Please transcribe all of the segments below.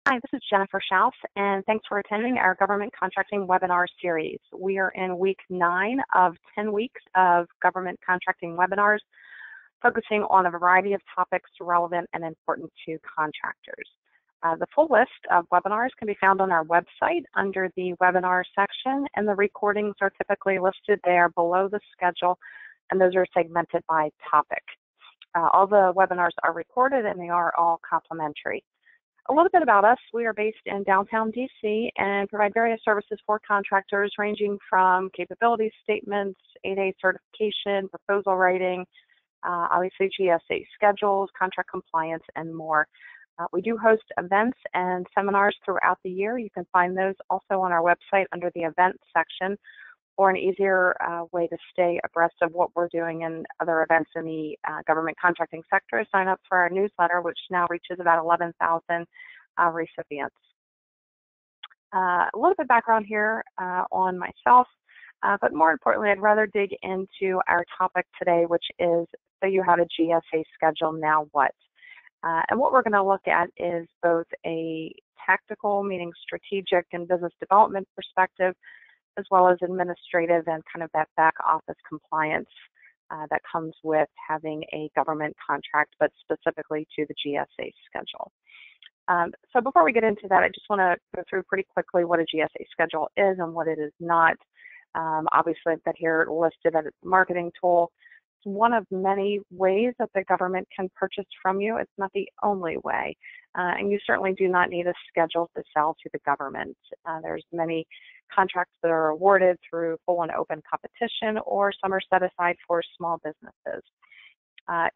Hi, this is Jennifer Schaus, and thanks for attending our government contracting webinar series. We are in week 9 of 10 weeks of government contracting webinars, focusing on a variety of topics relevant and important to contractors. The full list of webinars can be found on our website under the webinar section, and the recordings are typically listed there below the schedule, and those are segmented by topic. All the webinars are recorded and they are all complimentary. A little bit about us: we are based in downtown DC and provide various services for contractors ranging from capability statements, 8A certification, proposal writing, obviously GSA schedules, contract compliance, and more. We do host events and seminars throughout the year. You can find those also on our website under the events section, or an easier way to stay abreast of what we're doing in other events in the government contracting sector is sign up for our newsletter, which now reaches about 11,000 recipients. A little bit of background here on myself, but more importantly, I'd rather dig into our topic today, which is, so you have a GSA schedule, now what? And what we're going to look at is both a tactical, meaning strategic and business development perspective, as well as administrative and kind of that back office compliance that comes with having a government contract, but specifically to the GSA schedule. So before we get into that, I just want to go through pretty quickly what a GSA schedule is and what it is not. Obviously, I've got here listed as a marketing tool. It's one of many ways that the government can purchase from you. It's not the only way. And you certainly do not need a schedule to sell to the government. There's many contracts that are awarded through full and open competition, or some are set aside for small businesses.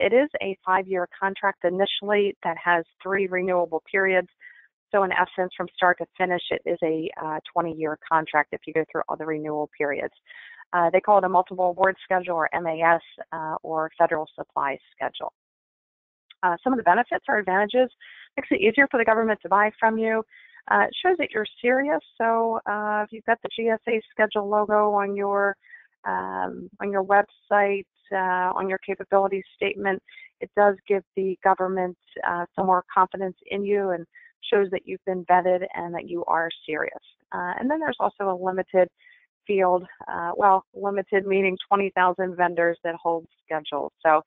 It is a 5-year contract initially that has 3 renewable periods. So in essence, from start to finish, it is a 20-year contract if you go through all the renewal periods. They call it a multiple award schedule, or MAS, or federal supply schedule. Some of the benefits or advantages: makes it easier for the government to buy from you. It shows that you're serious. So if you've got the GSA schedule logo on your website, on your capability statement, it does give the government some more confidence in you and shows that you've been vetted and that you are serious. And then there's also a limited field, well, limited meaning 20,000 vendors that hold schedules. So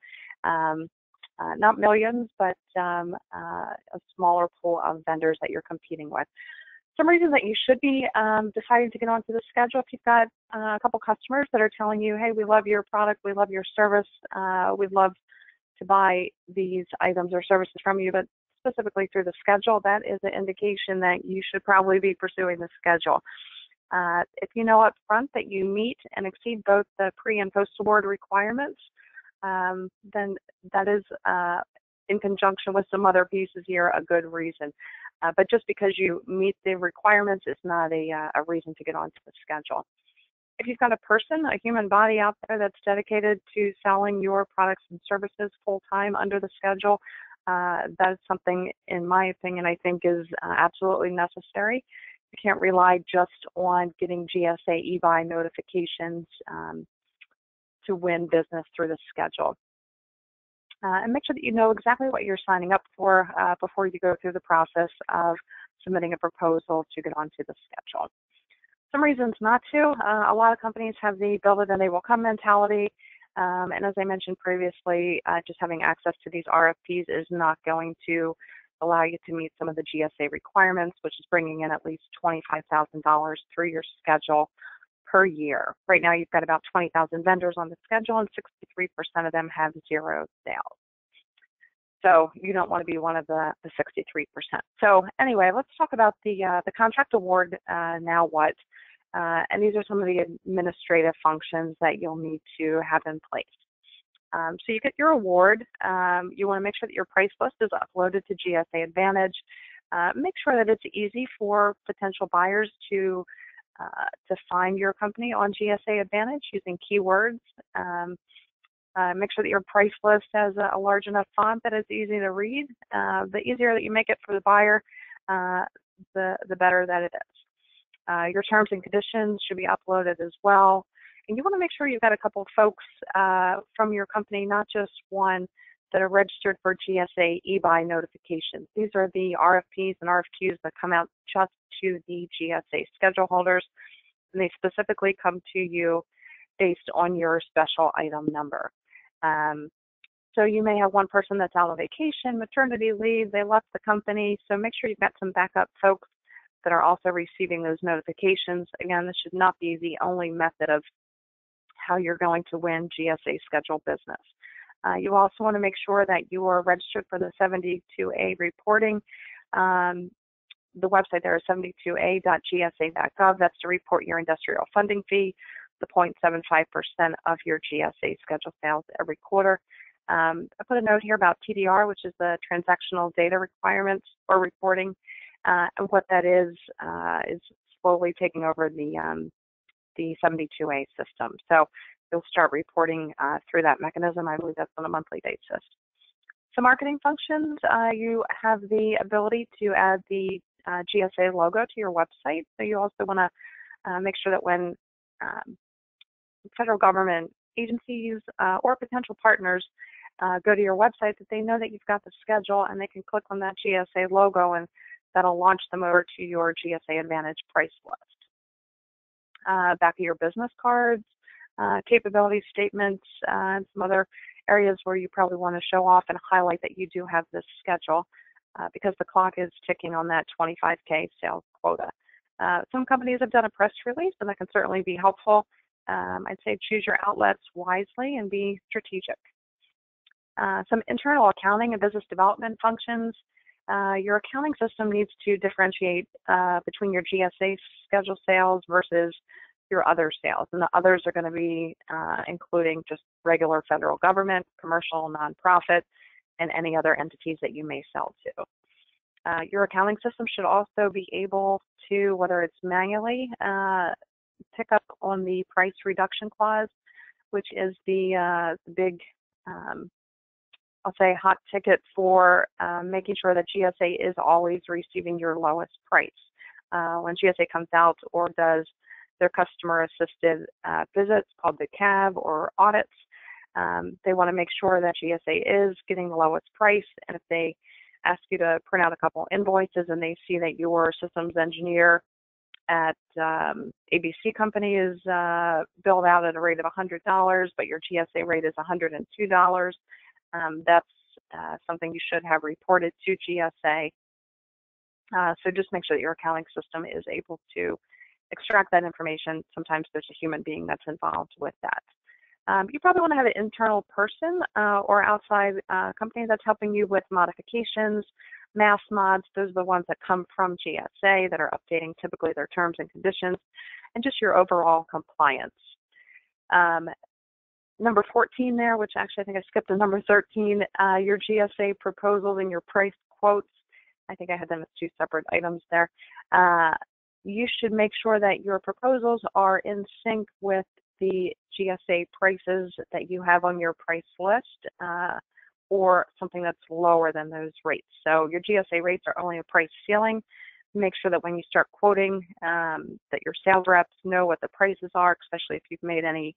not millions, but a smaller pool of vendors that you're competing with. Some reasons that you should be deciding to get onto the schedule: if you've got a couple customers that are telling you, hey, we love your product, we love your service, we'd love to buy these items or services from you, but specifically through the schedule, that is an indication that you should probably be pursuing the schedule. If you know up front that you meet and exceed both the pre and post award requirements, then that is, in conjunction with some other pieces here, a good reason. But just because you meet the requirements is not a reason to get onto the schedule. If you've got a person, a human body out there that's dedicated to selling your products and services full-time under the schedule, that is something, in my opinion, I think is absolutely necessary. You can't rely just on getting GSA e-buy notifications to win business through the schedule. And make sure that you know exactly what you're signing up for before you go through the process of submitting a proposal to get onto the schedule. Some reasons not to: a lot of companies have the build it and they will come mentality. And as I mentioned previously, just having access to these RFPs is not going to allow you to meet some of the GSA requirements, which is bringing in at least $25,000 through your schedule per year. Right now, you've got about 20,000 vendors on the schedule, and 63% of them have 0 sales. So you don't want to be one of the 63%. So anyway, let's talk about the contract award, now what? And these are some of the administrative functions that you'll need to have in place. So you get your award. You want to make sure that your price list is uploaded to GSA Advantage. Make sure that it's easy for potential buyers to find your company on GSA Advantage using keywords. Make sure that your price list has a large enough font that it's easy to read. The easier that you make it for the buyer, the better that it is. Your terms and conditions should be uploaded as well. And you want to make sure you've got a couple of folks from your company, not just one, that are registered for GSA e-buy notifications. These are the RFPs and RFQs that come out just to the GSA schedule holders, and they specifically come to you based on your special item number. So you may have one person that's out on vacation, maternity leave, they left the company, so make sure you've got some backup folks that are also receiving those notifications. Again, this should not be the only method of how you're going to win GSA schedule business. You also want to make sure that you are registered for the 72A reporting. The website there is 72a.gsa.gov. That's to report your industrial funding fee, the 0.75% of your GSA schedule sales every quarter. I put a note here about TDR, which is the transactional data requirements or reporting, and what that is slowly taking over the 72A system. So you'll start reporting through that mechanism. I believe that's on a monthly basis. So marketing functions, you have the ability to add the GSA logo to your website. So you also want to make sure that when federal government agencies or potential partners go to your website, that they know that you've got the schedule and they can click on that GSA logo, and that'll launch them over to your GSA Advantage price list. Back of your business cards, capability statements, and some other areas where you probably want to show off and highlight that you do have this schedule because the clock is ticking on that 25K sales quota. Some companies have done a press release, and that can certainly be helpful. I'd say choose your outlets wisely and be strategic. Some internal accounting and business development functions. Your accounting system needs to differentiate between your GSA schedule sales versus your other sales. And the others are going to be including just regular federal government, commercial, nonprofit, and any other entities that you may sell to. Your accounting system should also be able to, whether it's manually, pick up on the price reduction clause, which is the big I'll say hot ticket for making sure that GSA is always receiving your lowest price. When GSA comes out or does their customer-assisted visits called the CAV or audits, they want to make sure that GSA is getting the lowest price. And if they ask you to print out a couple invoices and they see that your systems engineer at ABC company is billed out at a rate of $100, but your GSA rate is $102, that's something you should have reported to GSA. So just make sure that your accounting system is able to extract that information. Sometimes there's a human being that's involved with that. You probably want to have an internal person or outside company that's helping you with modifications, mass mods. Those are the ones that come from GSA that are updating typically their terms and conditions, and just your overall compliance. Number 14 there, which actually I think I skipped to number 13, your GSA proposals and your price quotes. I think I had them as two separate items there. You should make sure that your proposals are in sync with the GSA prices that you have on your price list or something that's lower than those rates. So your GSA rates are only a price ceiling. Make sure that when you start quoting that your sales reps know what the prices are, especially if you've made any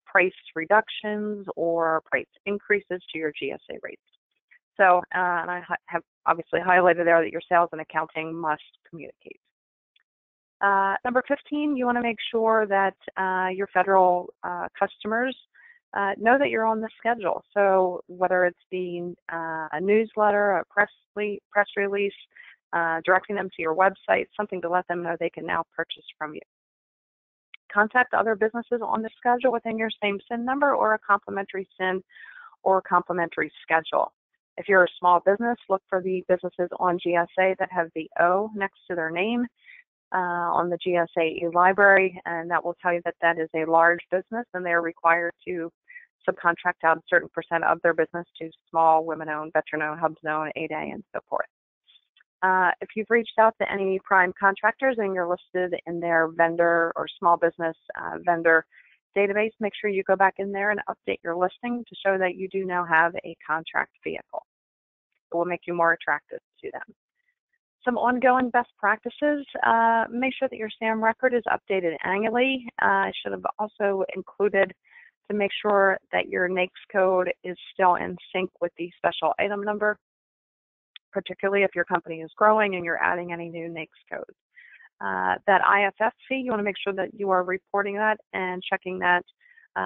price reductions or price increases to your GSA rates. So, and I have obviously highlighted there that your sales and accounting must communicate. Number 15, you want to make sure that your federal customers know that you're on the schedule. So whether it's a newsletter, a press release, directing them to your website, something to let them know they can now purchase from you. Contact other businesses on the schedule within your same SIN number or a complementary SIN or complementary schedule. If you're a small business, look for the businesses on GSA that have the O next to their name on the GSA e-library, and that will tell you that that is a large business and they're required to subcontract out a certain percent of their business to small, women-owned, veteran-owned, hubs-owned, 8A, and so forth. If you've reached out to any prime contractors and you're listed in their vendor or small business vendor database, make sure you go back in there and update your listing to show that you do now have a contract vehicle. It will make you more attractive to them. Some ongoing best practices, make sure that your SAM record is updated annually. I should have also included to make sure that your NAICS code is still in sync with the special item number, particularly if your company is growing and you're adding any new NAICS codes. That IFF fee, you want to make sure that you are reporting that and checking that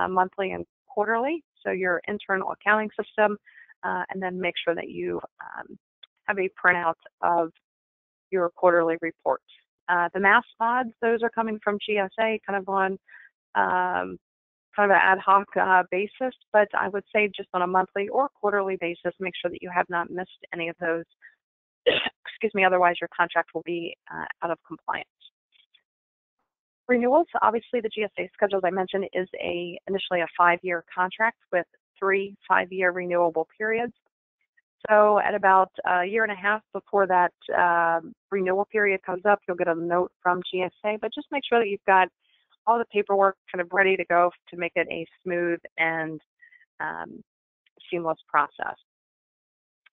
monthly and quarterly, so your internal accounting system, and then make sure that you have a printout of your quarterly reports. The mass mods, those are coming from GSA, kind of on kind of an ad hoc basis, but I would say just on a monthly or quarterly basis, make sure that you have not missed any of those. Excuse me, otherwise your contract will be out of compliance. Renewals, obviously the GSA schedule, as I mentioned, is initially a 5-year contract with 3 5-year renewable periods. So at about a year and a half before that renewal period comes up, you'll get a note from GSA, but just make sure that you've got all the paperwork kind of ready to go to make it a smooth and seamless process.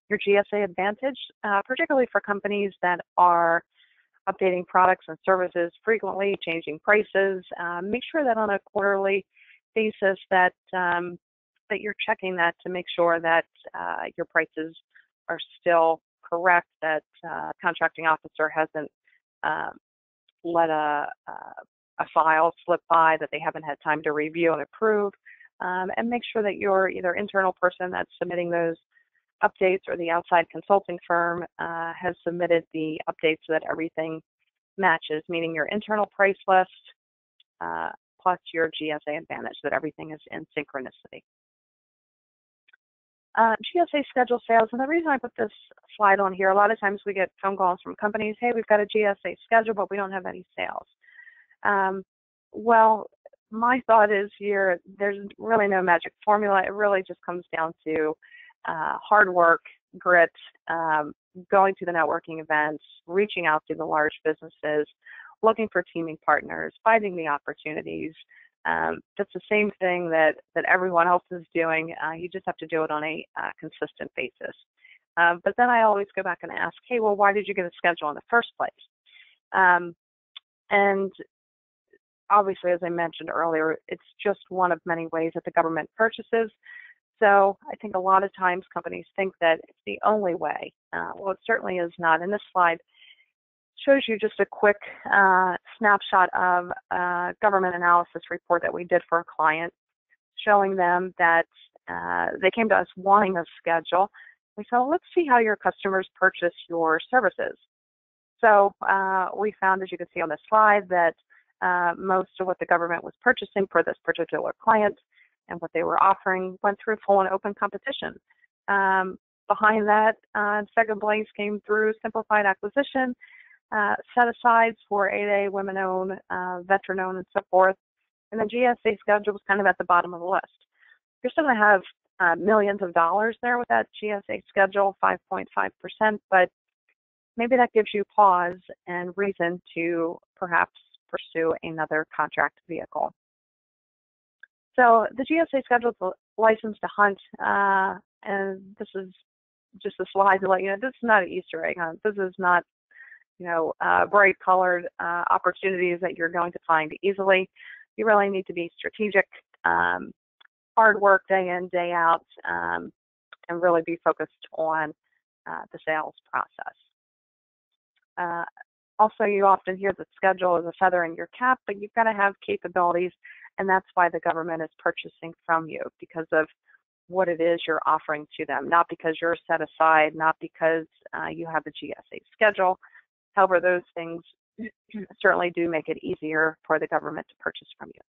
Your GSA Advantage, particularly for companies that are updating products and services frequently, changing prices, make sure that on a quarterly basis that that you're checking that to make sure that your prices are still correct, that contracting officer hasn't let a file slip by that they haven't had time to review and approve, and make sure that your either internal person that's submitting those updates or the outside consulting firm has submitted the updates so that everything matches, meaning your internal price list plus your GSA Advantage, that everything is in synchronicity. GSA schedule sales, and the reason I put this slide on here, a lot of times we get phone calls from companies, hey, we've got a GSA schedule, but we don't have any sales. Well, my thought is here, there's really no magic formula. It really just comes down to hard work, grit, going to the networking events, reaching out to the large businesses, looking for teaming partners, finding the opportunities. That's the same thing that everyone else is doing. You just have to do it on a consistent basis. But then I always go back and ask, hey, well, why did you get a schedule in the first place? And obviously, as I mentioned earlier, it's just one of many ways that the government purchases. So I think a lot of times companies think that it's the only way. Well, it certainly is not. And this slide shows you just a quick snapshot of a government analysis report that we did for a client, showing them that they came to us wanting a schedule. We said, well, let's see how your customers purchase your services. So we found, as you can see on this slide, that most of what the government was purchasing for this particular client and what they were offering went through full and open competition. Behind that, second place came through simplified acquisition, set-asides for 8A, women-owned, veteran-owned, and so forth. And the GSA schedule was kind of at the bottom of the list. You're still going to have millions of dollars there with that GSA schedule, 5.5%, but maybe that gives you pause and reason to perhaps pursue another contract vehicle. So the GSA schedule is license to hunt, and this is just a slide to let you know this is not an Easter egg hunt. This is not, bright colored opportunities that you're going to find easily. You really need to be strategic, hard work day in, day out, and really be focused on the sales process. Also, you often hear the schedule is a feather in your cap, but you've got to have capabilities, and that's why the government is purchasing from you, because of what it is you're offering to them, not because you're set aside, not because you have a GSA schedule. However, those things certainly do make it easier for the government to purchase from you.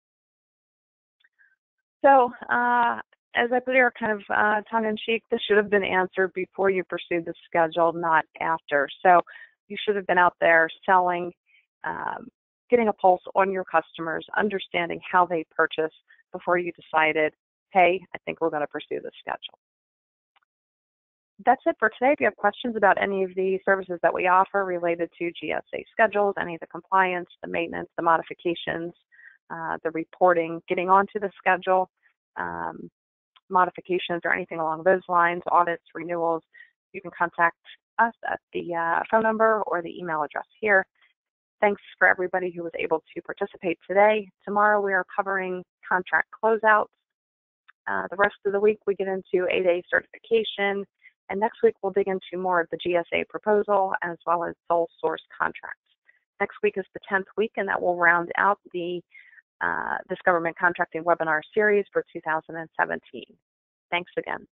So, as I put here, kind of tongue-in-cheek, this should have been answered before you pursued the schedule, not after. So you should have been out there selling, getting a pulse on your customers, understanding how they purchase before you decided, hey, I think we're going to pursue this schedule. That's it for today. If you have questions about any of the services that we offer related to GSA schedules, any of the compliance, the maintenance, the modifications, the reporting, getting onto the schedule, modifications or anything along those lines, audits, renewals, you can contact us at the phone number or the email address here. Thanks for everybody who was able to participate today. Tomorrow we are covering contract closeouts. The rest of the week we get into 8A certification, and next week we'll dig into more of the GSA proposal as well as sole source contracts. Next week is the 10th week, and that will round out this government contracting webinar series for 2017. Thanks again.